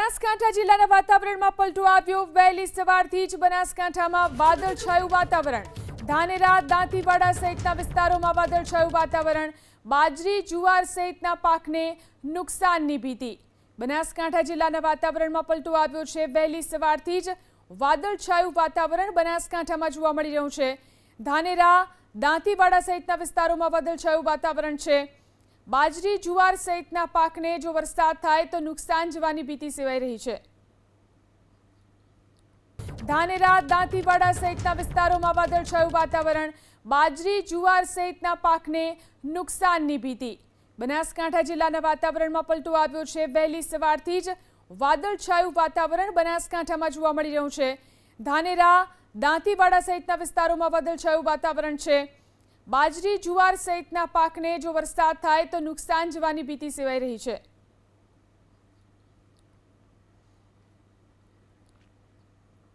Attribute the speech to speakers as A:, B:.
A: બનાસકાંઠા જિલ્લાના વાતાવરણમાં પલટો આવ્યો। વહેલી સવારથી જ બનાસકાંઠામાં વાદળછાયું વાતાવરણ। ધાનેરા, દાંતીવાડા સહિતના વિસ્તારોમાં વાદળછાયું વાતાવરણ। બાજરી, જુવાર સહિતના પાકને નુકસાનની ભીતિ। બનાસકાંઠા જિલ્લાના વાતાવરણમાં પલટો આવ્યો છે। વહેલી સવારથી જ વાદળછાયું વાતાવરણ બનાસકાંઠામાં જોવા મળી રહ્યું છે। ધાનેરા, દાંતીવાડા સહિતના વિસ્તારોમાં વાદળછાયું વાતાવરણ છે। બાજરી, જુવાર સહિતના પાકને જો વરસાદ થાય તો નુકસાન જવાની ભીતિ સેવાઈ રહી છે। ધાનેરા, દાંતીવાડા સહિતના વિસ્તારોમાં વાદળછાયું વાતાવરણ। બાજરી, જુવાર સહિતના પાકને નુકસાનની ભીતિ। બનાસકાંઠા જિલ્લાના વાતાવરણમાં પલટો આવ્યો છે। વહેલી સવારથી જ વાદળછાયું વાતાવરણ બનાસકાંઠામાં જોવા મળી રહ્યું છે। ધાનેરા, દાંતીવાડા સહિતના વિસ્તારોમાં વાદળછાયું વાતાવરણ છે। બાજરી, જુવાર સહિતના પાકને જો વરસાદ થાય તો નુકસાન જવાની ભીતિ સેવાઈ રહી છે।